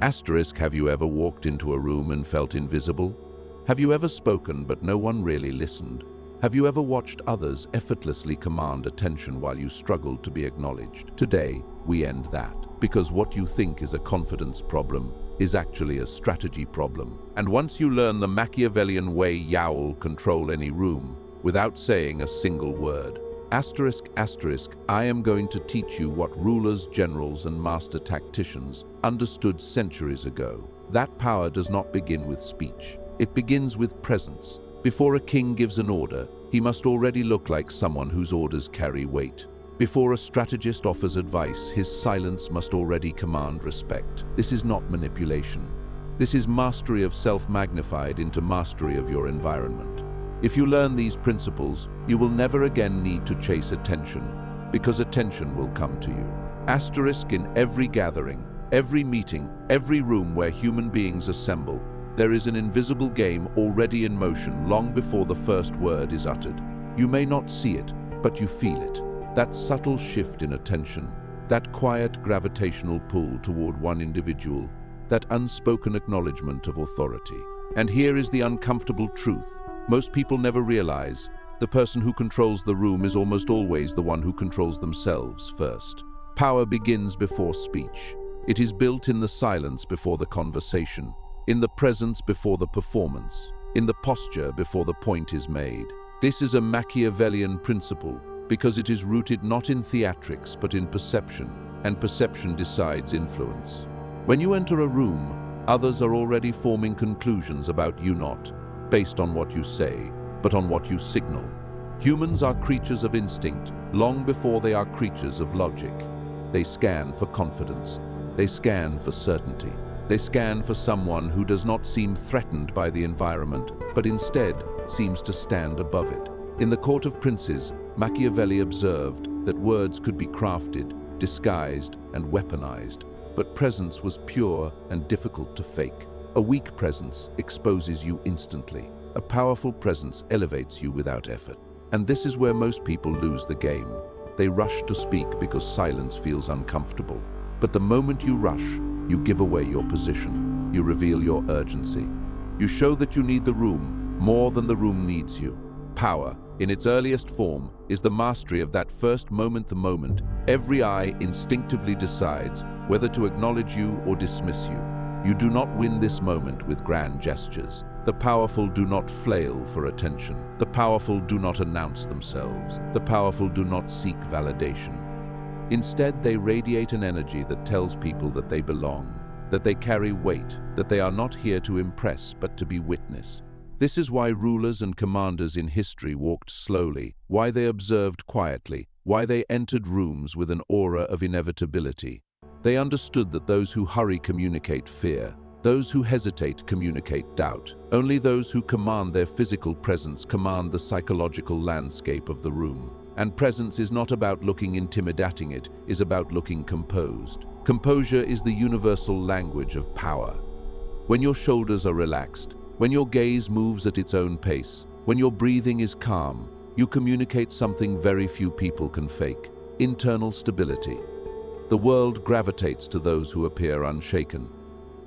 Asterisk, have you ever walked into a room and felt invisible? Have you ever spoken but no one really listened? Have you ever watched others effortlessly command attention while you struggled to be acknowledged? Today, we end that, because what you think is a confidence problem is actually a strategy problem. And once you learn the Machiavellian way, you'll control any room without saying a single word. Asterisk, asterisk, I am going to teach you what rulers, generals, and master tacticians understood centuries ago. That power does not begin with speech. It begins with presence. Before a king gives an order, he must already look like someone whose orders carry weight. Before a strategist offers advice, his silence must already command respect. This is not manipulation. This is mastery of self magnified into mastery of your environment. If you learn these principles, you will never again need to chase attention, because attention will come to you. Asterisk, in every gathering, every meeting, every room where human beings assemble, there is an invisible game already in motion long before the first word is uttered. You may not see it, but you feel it. That subtle shift in attention, that quiet gravitational pull toward one individual, that unspoken acknowledgement of authority. And here is the uncomfortable truth. Most people never realize the person who controls the room is almost always the one who controls themselves first. Power begins before speech. It is built in the silence before the conversation, in the presence before the performance, in the posture before the point is made. This is a Machiavellian principle because it is rooted not in theatrics but in perception, and perception decides influence. When you enter a room, others are already forming conclusions about you, not based on what you say, but on what you signal. Humans are creatures of instinct long before they are creatures of logic. They scan for confidence. They scan for certainty. They scan for someone who does not seem threatened by the environment, but instead seems to stand above it. In the court of princes, Machiavelli observed that words could be crafted, disguised, and weaponized, but presence was pure and difficult to fake. A weak presence exposes you instantly. A powerful presence elevates you without effort. And this is where most people lose the game. They rush to speak because silence feels uncomfortable. But the moment you rush, you give away your position. You reveal your urgency. You show that you need the room more than the room needs you. Power, in its earliest form, is the mastery of that first moment, the moment every eye instinctively decides whether to acknowledge you or dismiss you. You do not win this moment with grand gestures. The powerful do not flail for attention. The powerful do not announce themselves. The powerful do not seek validation. Instead, they radiate an energy that tells people that they belong, that they carry weight, that they are not here to impress but to be witness. This is why rulers and commanders in history walked slowly, why they observed quietly, why they entered rooms with an aura of inevitability. They understood that those who hurry communicate fear. Those who hesitate communicate doubt. Only those who command their physical presence command the psychological landscape of the room. And presence is not about looking intimidating, it is about looking composed. Composure is the universal language of power. When your shoulders are relaxed, when your gaze moves at its own pace, when your breathing is calm, you communicate something very few people can fake: internal stability. The world gravitates to those who appear unshaken.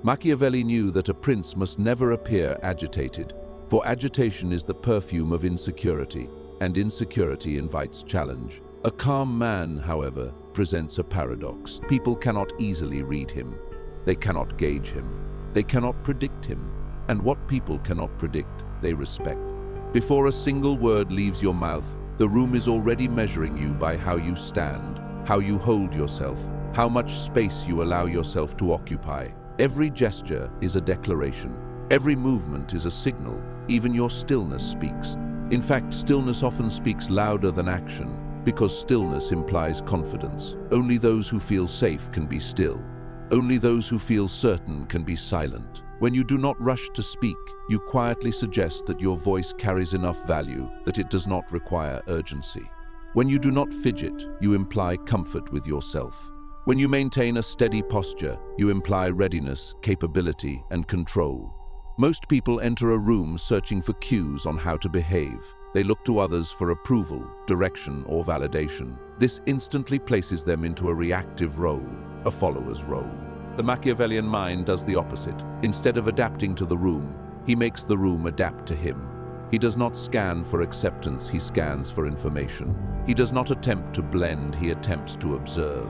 Machiavelli knew that a prince must never appear agitated, for agitation is the perfume of insecurity, and insecurity invites challenge. A calm man, however, presents a paradox. People cannot easily read him. They cannot gauge him. They cannot predict him. And what people cannot predict, they respect. Before a single word leaves your mouth, the room is already measuring you by how you stand, how you hold yourself, how much space you allow yourself to occupy. Every gesture is a declaration. Every movement is a signal. Even your stillness speaks. In fact, stillness often speaks louder than action, because stillness implies confidence. Only those who feel safe can be still. Only those who feel certain can be silent. When you do not rush to speak, you quietly suggest that your voice carries enough value that it does not require urgency. When you do not fidget, you imply comfort with yourself. When you maintain a steady posture, you imply readiness, capability, and control. Most people enter a room searching for cues on how to behave. They look to others for approval, direction, or validation. This instantly places them into a reactive role, a follower's role. The Machiavellian mind does the opposite. Instead of adapting to the room, he makes the room adapt to him. He does not scan for acceptance, he scans for information. He does not attempt to blend, he attempts to observe.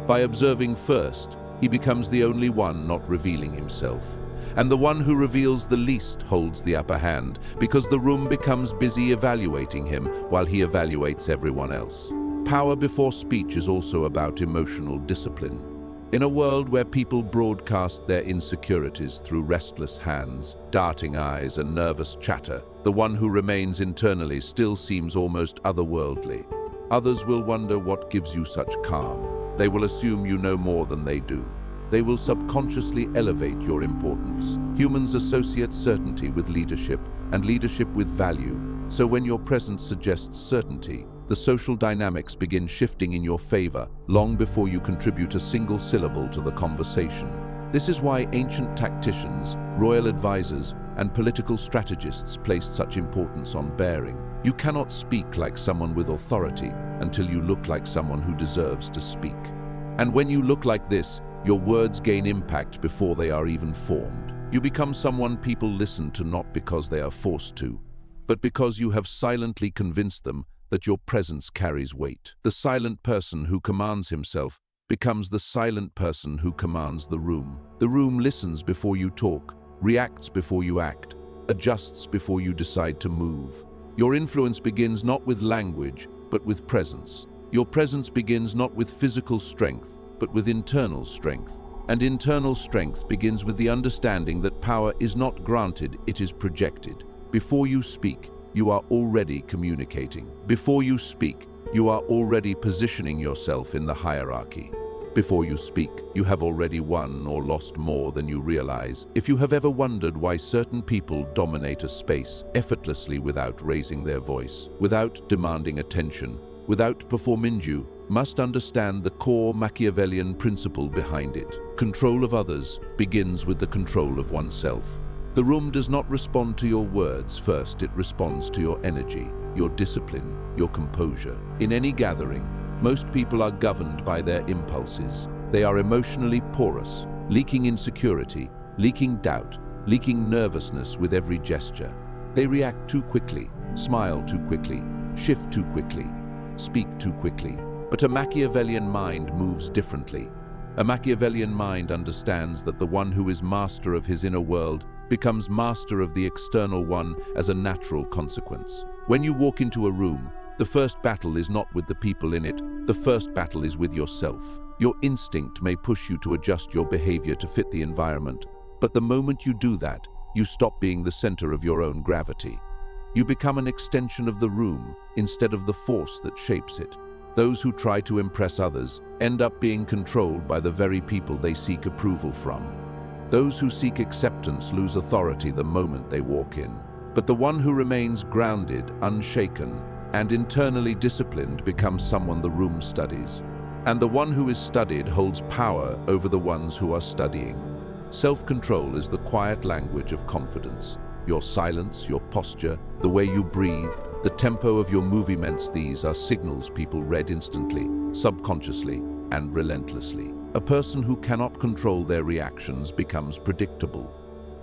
By observing first, he becomes the only one not revealing himself. And the one who reveals the least holds the upper hand, because the room becomes busy evaluating him while he evaluates everyone else. Power before speech is also about emotional discipline. In a world where people broadcast their insecurities through restless hands, darting eyes, and nervous chatter, the one who remains internally still seems almost otherworldly. Others will wonder what gives you such calm. They will assume you know more than they do. They will subconsciously elevate your importance. Humans associate certainty with leadership, and leadership with value. So when your presence suggests certainty, the social dynamics begin shifting in your favor long before you contribute a single syllable to the conversation. This is why ancient tacticians, royal advisors, and political strategists placed such importance on bearing. You cannot speak like someone with authority until you look like someone who deserves to speak. And when you look like this, your words gain impact before they are even formed. You become someone people listen to not because they are forced to, but because you have silently convinced them that your presence carries weight. The silent person who commands himself becomes the silent person who commands the room. The room listens before you talk, reacts before you act, adjusts before you decide to move. Your influence begins not with language, but with presence. Your presence begins not with physical strength, but with internal strength. And internal strength begins with the understanding that power is not granted, it is projected. Before you speak, you are already communicating. Before you speak, you are already positioning yourself in the hierarchy. Before you speak, you have already won or lost more than you realize. If you have ever wondered why certain people dominate a space effortlessly without raising their voice, without demanding attention, without performing, you must understand the core Machiavellian principle behind it. Control of others begins with the control of oneself. The room does not respond to your words first, it responds to your energy, your discipline, your composure. In any gathering, most people are governed by their impulses. They are emotionally porous, leaking insecurity, leaking doubt, leaking nervousness with every gesture. They react too quickly, smile too quickly, shift too quickly, speak too quickly. But a Machiavellian mind moves differently. A Machiavellian mind understands that the one who is master of his inner world becomes master of the external one as a natural consequence. When you walk into a room, the first battle is not with the people in it, the first battle is with yourself. Your instinct may push you to adjust your behavior to fit the environment, but the moment you do that, you stop being the center of your own gravity. You become an extension of the room instead of the force that shapes it. Those who try to impress others end up being controlled by the very people they seek approval from. Those who seek acceptance lose authority the moment they walk in. But the one who remains grounded, unshaken, and internally disciplined becomes someone the room studies. And the one who is studied holds power over the ones who are studying. Self-control is the quiet language of confidence. Your silence, your posture, the way you breathe, the tempo of your movements, these are signals people read instantly, subconsciously, and relentlessly. A person who cannot control their reactions becomes predictable.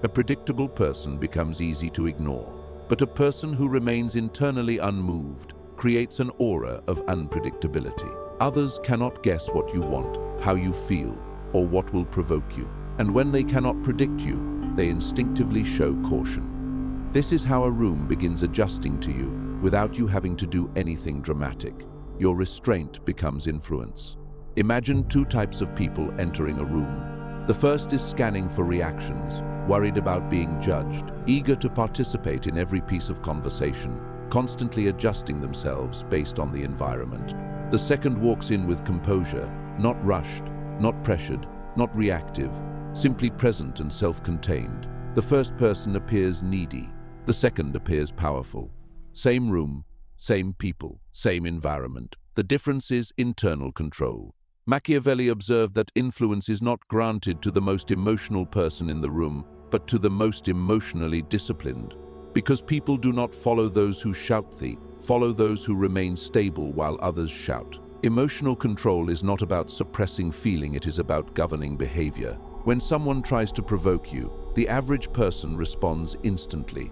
A predictable person becomes easy to ignore. But a person who remains internally unmoved creates an aura of unpredictability. Others cannot guess what you want, how you feel, or what will provoke you. And when they cannot predict you, they instinctively show caution. This is how a room begins adjusting to you without you having to do anything dramatic. Your restraint becomes influence. Imagine two types of people entering a room. The first is scanning for reactions, worried about being judged, eager to participate in every piece of conversation, constantly adjusting themselves based on the environment. The second walks in with composure, not rushed, not pressured, not reactive, simply present and self-contained. The first person appears needy, the second appears powerful. Same room, same people, same environment. The difference is internal control. Machiavelli observed that influence is not granted to the most emotional person in the room, but to the most emotionally disciplined. Because people do not follow those who shout, they follow those who remain stable while others shout. Emotional control is not about suppressing feeling, it is about governing behavior. When someone tries to provoke you, the average person responds instantly.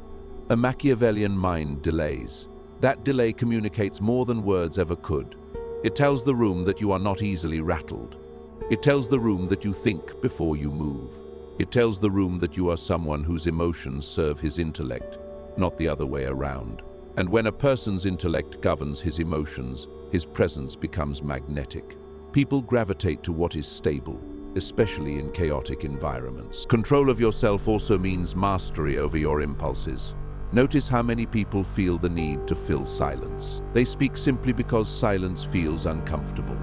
A Machiavellian mind delays. That delay communicates more than words ever could. It tells the room that you are not easily rattled. It tells the room that you think before you move. It tells the room that you are someone whose emotions serve his intellect, not the other way around. And when a person's intellect governs his emotions, his presence becomes magnetic. People gravitate to what is stable, especially in chaotic environments. Control of yourself also means mastery over your impulses. Notice how many people feel the need to fill silence. They speak simply because silence feels uncomfortable.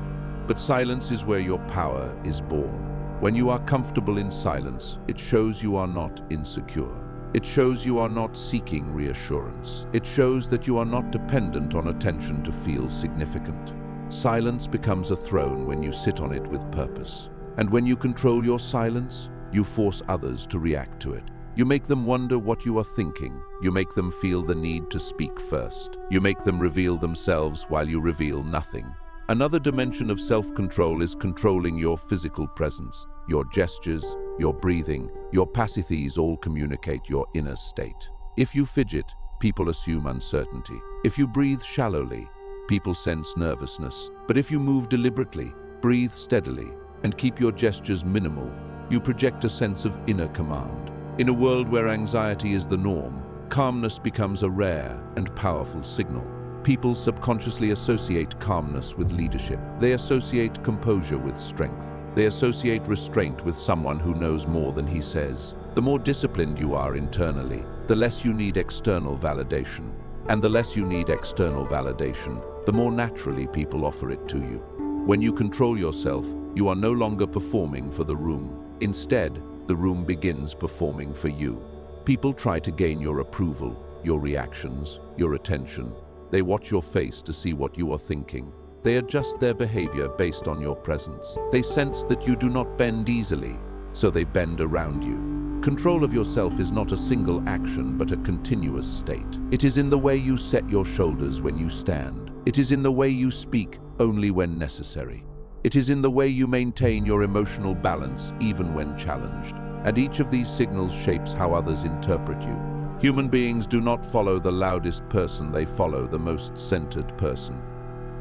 But silence is where your power is born. When you are comfortable in silence, it shows you are not insecure. It shows you are not seeking reassurance. It shows that you are not dependent on attention to feel significant. Silence becomes a throne when you sit on it with purpose. And when you control your silence, you force others to react to it. You make them wonder what you are thinking. You make them feel the need to speak first. You make them reveal themselves while you reveal nothing. Another dimension of self-control is controlling your physical presence. Your gestures, your breathing, your passages all communicate your inner state. If you fidget, people assume uncertainty. If you breathe shallowly, people sense nervousness. But if you move deliberately, breathe steadily, and keep your gestures minimal, you project a sense of inner command. In a world where anxiety is the norm, calmness becomes a rare and powerful signal. People subconsciously associate calmness with leadership. They associate composure with strength. They associate restraint with someone who knows more than he says. The more disciplined you are internally, the less you need external validation. And the less you need external validation, the more naturally people offer it to you. When you control yourself, you are no longer performing for the room. Instead, the room begins performing for you. People try to gain your approval, your reactions, your attention. They watch your face to see what you are thinking. They adjust their behavior based on your presence. They sense that you do not bend easily, so they bend around you. Control of yourself is not a single action, but a continuous state. It is in the way you set your shoulders when you stand. It is in the way you speak only when necessary. It is in the way you maintain your emotional balance even when challenged. And each of these signals shapes how others interpret you. Human beings do not follow the loudest person, they follow the most centered person.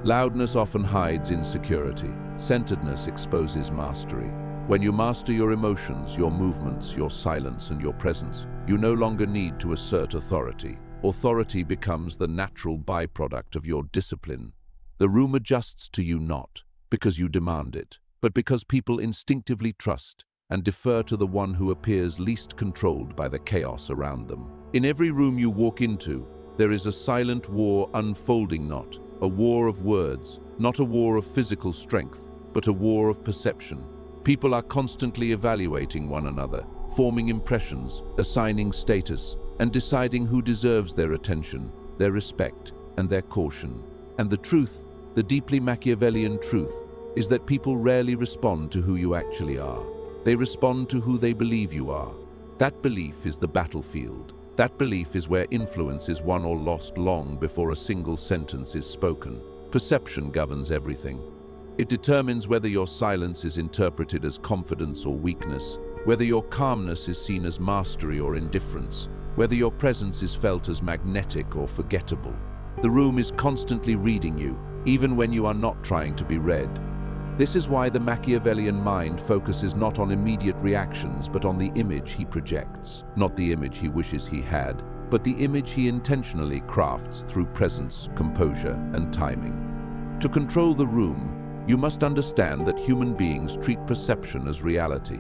Loudness often hides insecurity. Centeredness exposes mastery. When you master your emotions, your movements, your silence, and your presence, you no longer need to assert authority. Authority becomes the natural byproduct of your discipline. The room adjusts to you not because you demand it, but because people instinctively trust and defer to the one who appears least controlled by the chaos around them. In every room you walk into, there is a silent war unfolding, not a war of words, not a war of physical strength, but a war of perception. People are constantly evaluating one another, forming impressions, assigning status, and deciding who deserves their attention, their respect, and their caution. And the truth, the deeply Machiavellian truth, is that people rarely respond to who you actually are. They respond to who they believe you are. That belief is the battlefield. That belief is where influence is won or lost long before a single sentence is spoken. Perception governs everything. It determines whether your silence is interpreted as confidence or weakness, whether your calmness is seen as mastery or indifference, whether your presence is felt as magnetic or forgettable. The room is constantly reading you, even when you are not trying to be read. This is why the Machiavellian mind focuses not on immediate reactions, but on the image he projects. Not the image he wishes he had, but the image he intentionally crafts through presence, composure, and timing. To control the room, you must understand that human beings treat perception as reality.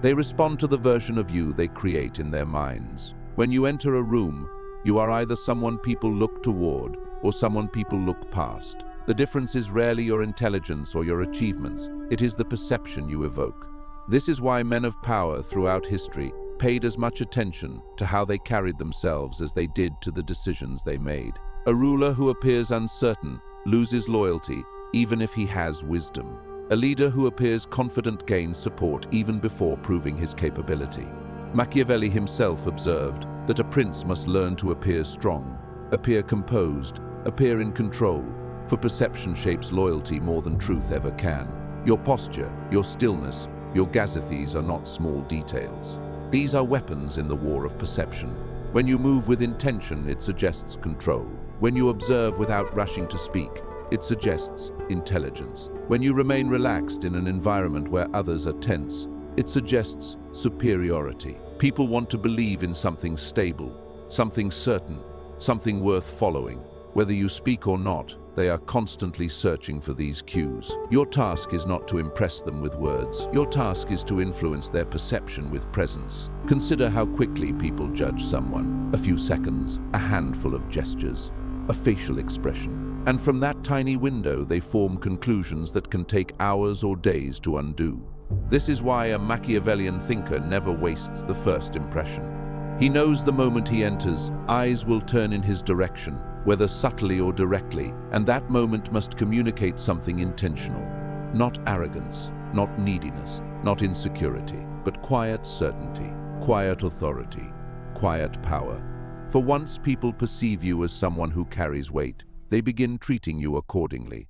They respond to the version of you they create in their minds. When you enter a room, you are either someone people look toward or someone people look past. The difference is rarely your intelligence or your achievements. It is the perception you evoke. This is why men of power throughout history paid as much attention to how they carried themselves as they did to the decisions they made. A ruler who appears uncertain loses loyalty even if he has wisdom. A leader who appears confident gains support even before proving his capability. Machiavelli himself observed that a prince must learn to appear strong, appear composed, appear in control, for perception shapes loyalty more than truth ever can. Your posture, your stillness, your gazethes are not small details. These are weapons in the war of perception. When you move with intention, it suggests control. When you observe without rushing to speak, it suggests intelligence. When you remain relaxed in an environment where others are tense, it suggests superiority. People want to believe in something stable, something certain, something worth following. Whether you speak or not, they are constantly searching for these cues. Your task is not to impress them with words. Your task is to influence their perception with presence. Consider how quickly people judge someone. A few seconds, a handful of gestures, a facial expression. And from that tiny window, they form conclusions that can take hours or days to undo. This is why a Machiavellian thinker never wastes the first impression. He knows the moment he enters, eyes will turn in his direction, whether subtly or directly, and that moment must communicate something intentional. Not arrogance, not neediness, not insecurity, but quiet certainty, quiet authority, quiet power. For once people perceive you as someone who carries weight, they begin treating you accordingly.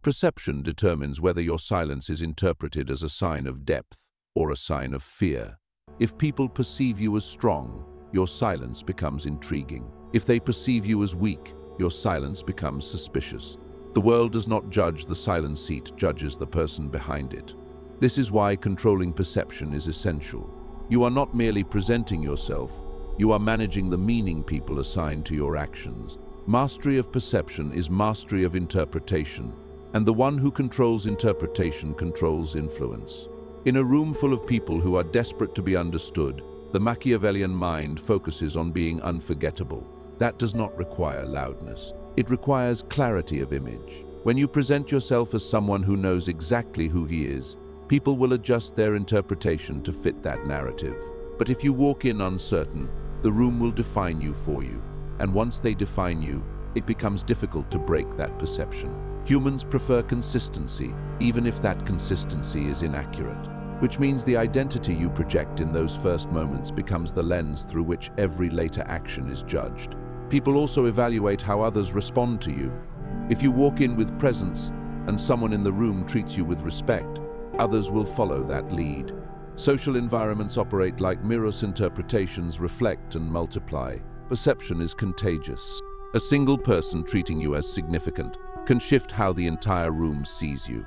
Perception determines whether your silence is interpreted as a sign of depth or a sign of fear. If people perceive you as strong, your silence becomes intriguing. If they perceive you as weak, your silence becomes suspicious. The world does not judge the silent seat, judges the person behind it. This is why controlling perception is essential. You are not merely presenting yourself, you are managing the meaning people assign to your actions. Mastery of perception is mastery of interpretation, and the one who controls interpretation controls influence. In a room full of people who are desperate to be understood, the Machiavellian mind focuses on being unforgettable. That does not require loudness. It requires clarity of image. When you present yourself as someone who knows exactly who he is, people will adjust their interpretation to fit that narrative. But if you walk in uncertain, the room will define you for you. And once they define you, it becomes difficult to break that perception. Humans prefer consistency, even if that consistency is inaccurate, which means the identity you project in those first moments becomes the lens through which every later action is judged. People also evaluate how others respond to you. If you walk in with presence and someone in the room treats you with respect, others will follow that lead. Social environments operate like mirrors. Interpretations reflect and multiply. Perception is contagious. A single person treating you as significant can shift how the entire room sees you.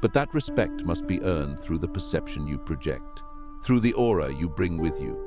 But that respect must be earned through the perception you project, through the aura you bring with you,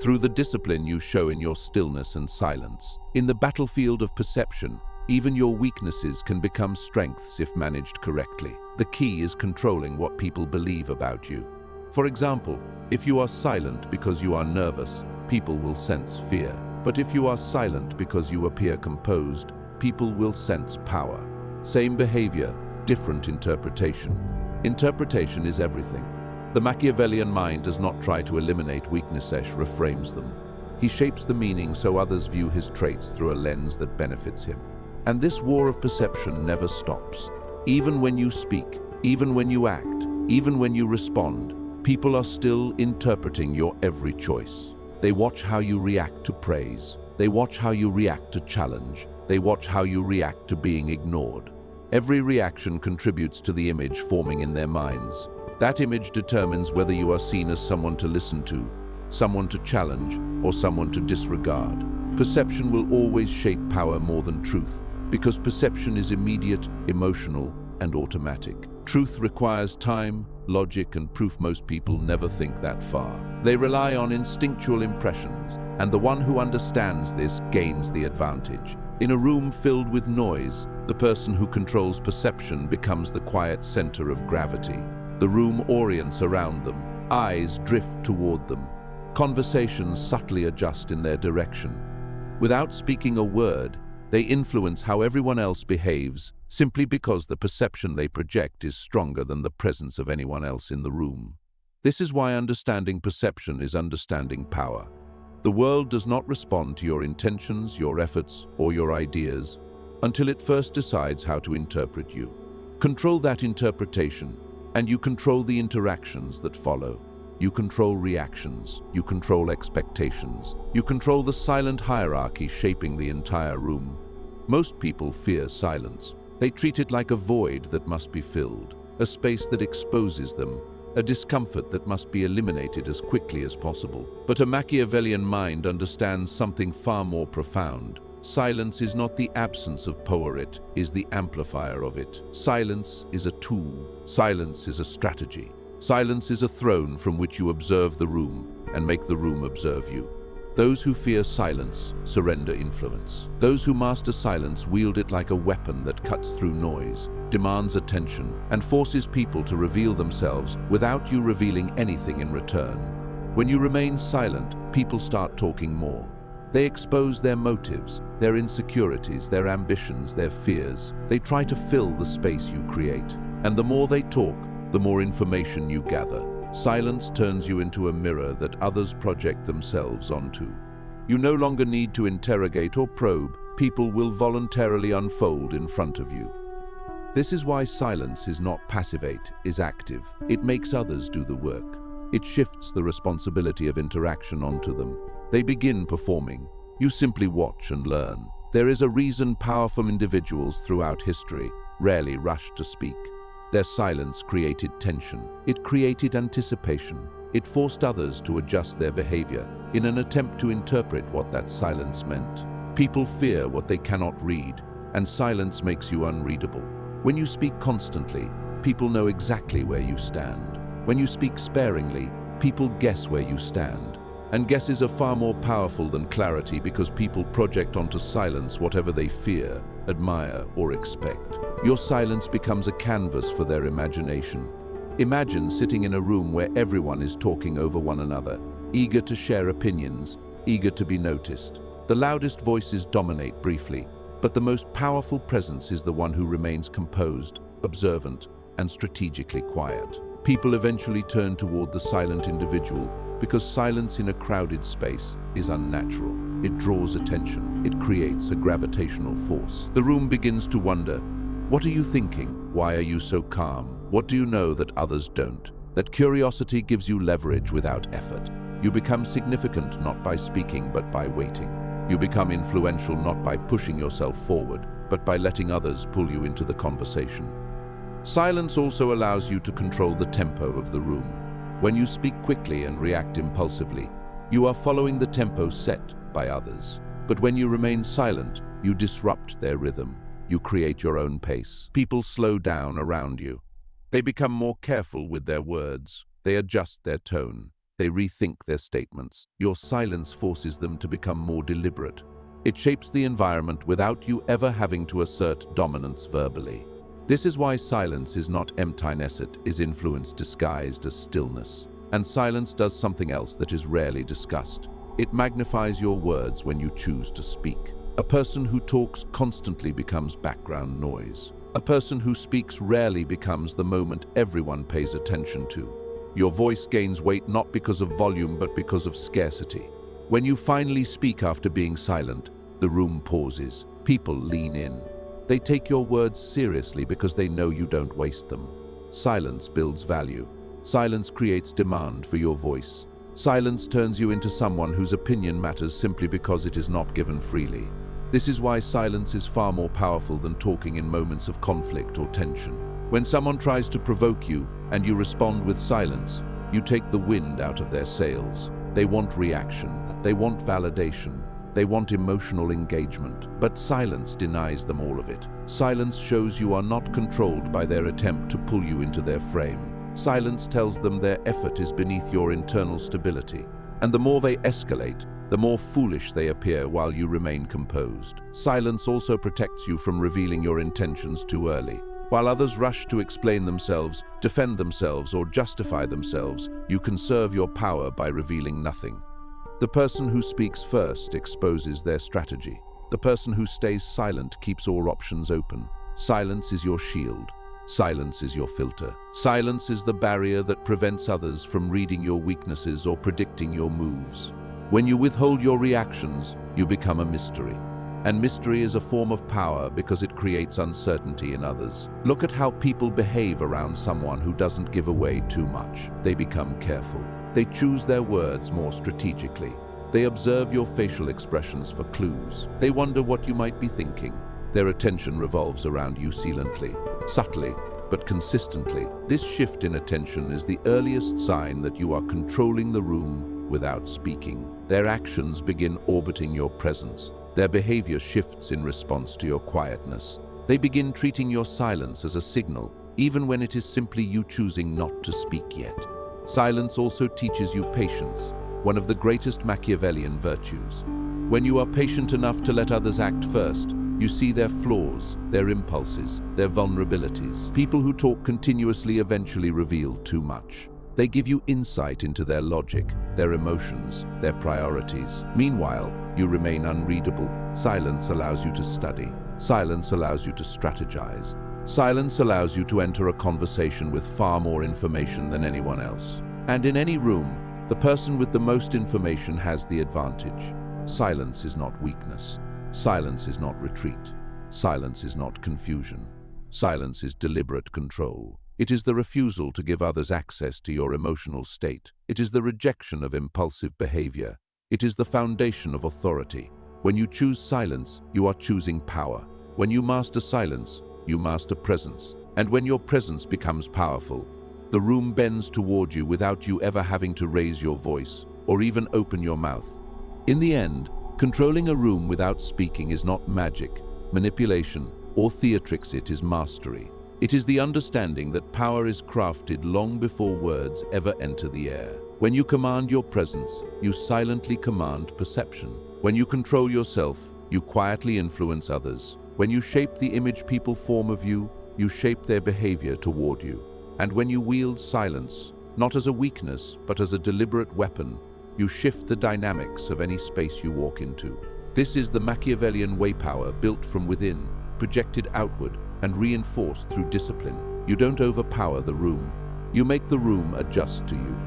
through the discipline you show in your stillness and silence. In the battlefield of perception, even your weaknesses can become strengths if managed correctly. The key is controlling what people believe about you. For example, if you are silent because you are nervous, people will sense fear. But if you are silent because you appear composed, people will sense power. Same behavior, different interpretation. Interpretation is everything. The Machiavellian mind does not try to eliminate weaknesses, reframes them. He shapes the meaning so others view his traits through a lens that benefits him. And this war of perception never stops. Even when you speak, even when you act, even when you respond, people are still interpreting your every choice. They watch how you react to praise. They watch how you react to challenge. They watch how you react to being ignored. Every reaction contributes to the image forming in their minds. That image determines whether you are seen as someone to listen to, someone to challenge, or someone to disregard. Perception will always shape power more than truth, because perception is immediate, emotional, and automatic. Truth requires time, logic, and proof. Most people never think that far. They rely on instinctual impressions, and the one who understands this gains the advantage. In a room filled with noise, the person who controls perception becomes the quiet center of gravity. The room orients around them, eyes drift toward them. Conversations subtly adjust in their direction. Without speaking a word, they influence how everyone else behaves, simply because the perception they project is stronger than the presence of anyone else in the room. This is why understanding perception is understanding power. The world does not respond to your intentions, your efforts, or your ideas until it first decides how to interpret you. Control that interpretation, and you control the interactions that follow. You control reactions, you control expectations, you control the silent hierarchy shaping the entire room. Most people fear silence, They treat it like a void that must be filled, a space that exposes them, a discomfort that must be eliminated as quickly as possible. But a Machiavellian mind understands something far more profound. Silence is not the absence of power, it is the amplifier of it. Silence is a tool. Silence is a strategy. Silence is a throne from which you observe the room and make the room observe you. Those who fear silence surrender influence. Those who master silence wield it like a weapon that cuts through noise, demands attention, and forces people to reveal themselves without you revealing anything in return. When you remain silent, people start talking more. They expose their motives, their insecurities, their ambitions, their fears. They try to fill the space you create. And the more they talk, the more information you gather. Silence turns you into a mirror that others project themselves onto. You no longer need to interrogate or probe. People will voluntarily unfold in front of you. This is why silence is not passivate, is active. It makes others do the work. It shifts the responsibility of interaction onto them. They begin performing. You simply watch and learn. There is a reason powerful individuals throughout history rarely rush to speak. Their silence created tension. It created anticipation. It forced others to adjust their behavior in an attempt to interpret what that silence meant. People fear what they cannot read, and silence makes you unreadable. When you speak constantly, people know exactly where you stand. When you speak sparingly, people guess where you stand. And guesses are far more powerful than clarity because people project onto silence whatever they fear, admire, or expect. Your silence becomes a canvas for their imagination. Imagine sitting in a room where everyone is talking over one another, eager to share opinions, eager to be noticed. The loudest voices dominate briefly, but the most powerful presence is the one who remains composed, observant, and strategically quiet. People eventually turn toward the silent individual because silence in a crowded space is unnatural. It draws attention. It creates a gravitational force. The room begins to wonder, what are you thinking? Why are you so calm? What do you know that others don't? That curiosity gives you leverage without effort. You become significant not by speaking but by waiting. You become influential not by pushing yourself forward, but by letting others pull you into the conversation. Silence also allows you to control the tempo of the room. When you speak quickly and react impulsively, you are following the tempo set by others. But when you remain silent, you disrupt their rhythm. You create your own pace. People slow down around you. They become more careful with their words. They adjust their tone. They rethink their statements. Your silence forces them to become more deliberate. It shapes the environment without you ever having to assert dominance verbally. This is why silence is not emptiness, it is influence disguised as stillness. And silence does something else that is rarely discussed. It magnifies your words when you choose to speak. A person who talks constantly becomes background noise. A person who speaks rarely becomes the moment everyone pays attention to. Your voice gains weight not because of volume but because of scarcity. When you finally speak after being silent, the room pauses. People lean in. They take your words seriously because they know you don't waste them. Silence builds value. Silence creates demand for your voice. Silence turns you into someone whose opinion matters simply because it is not given freely. This is why silence is far more powerful than talking in moments of conflict or tension. When someone tries to provoke you and you respond with silence, you take the wind out of their sails. They want reaction. They want validation. They want emotional engagement, but silence denies them all of it. Silence shows you are not controlled by their attempt to pull you into their frame. Silence tells them their effort is beneath your internal stability. And the more they escalate, the more foolish they appear while you remain composed. Silence also protects you from revealing your intentions too early. While others rush to explain themselves, defend themselves, or justify themselves, you conserve your power by revealing nothing. The person who speaks first exposes their strategy. The person who stays silent keeps all options open. Silence is your shield. Silence is your filter. Silence is the barrier that prevents others from reading your weaknesses or predicting your moves. When you withhold your reactions, you become a mystery. And mystery is a form of power because it creates uncertainty in others. Look at how people behave around someone who doesn't give away too much. They become careful. They choose their words more strategically. They observe your facial expressions for clues. They wonder what you might be thinking. Their attention revolves around you silently, subtly, but consistently. This shift in attention is the earliest sign that you are controlling the room without speaking. Their actions begin orbiting your presence. Their behavior shifts in response to your quietness. They begin treating your silence as a signal, even when it is simply you choosing not to speak yet. Silence also teaches you patience, one of the greatest Machiavellian virtues. When you are patient enough to let others act first, you see their flaws, their impulses, their vulnerabilities. People who talk continuously eventually reveal too much. They give you insight into their logic, their emotions, their priorities. Meanwhile, you remain unreadable. Silence allows you to study. Silence allows you to strategize. Silence allows you to enter a conversation with far more information than anyone else. And in any room, the person with the most information has the advantage. Silence is not weakness. Silence is not retreat. Silence is not confusion. Silence is deliberate control. It is the refusal to give others access to your emotional state. It is the rejection of impulsive behavior. It is the foundation of authority. When you choose silence, you are choosing power. When you master silence, you master presence. And when your presence becomes powerful, the room bends toward you without you ever having to raise your voice or even open your mouth. In the end, controlling a room without speaking is not magic, manipulation, or theatrics. It is mastery. It is the understanding that power is crafted long before words ever enter the air. When you command your presence, you silently command perception. When you control yourself, you quietly influence others. When you shape the image people form of you, you shape their behavior toward you. And when you wield silence, not as a weakness, but as a deliberate weapon, you shift the dynamics of any space you walk into. This is the Machiavellian way power built from within, projected outward, and reinforced through discipline. You don't overpower the room. You make the room adjust to you.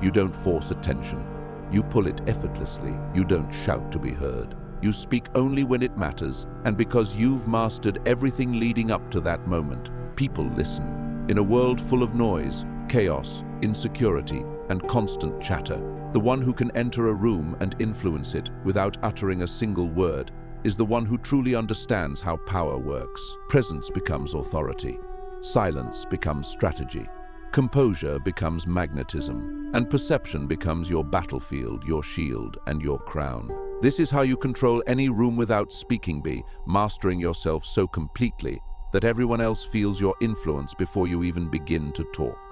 You don't force attention. You pull it effortlessly. You don't shout to be heard. You speak only when it matters, and because you've mastered everything leading up to that moment, people listen. In a world full of noise, chaos, insecurity, and constant chatter, the one who can enter a room and influence it without uttering a single word is the one who truly understands how power works. Presence becomes authority. Silence becomes strategy. Composure becomes magnetism. And perception becomes your battlefield, your shield, and your crown. This is how you control any room without speaking, mastering yourself so completely that everyone else feels your influence before you even begin to talk.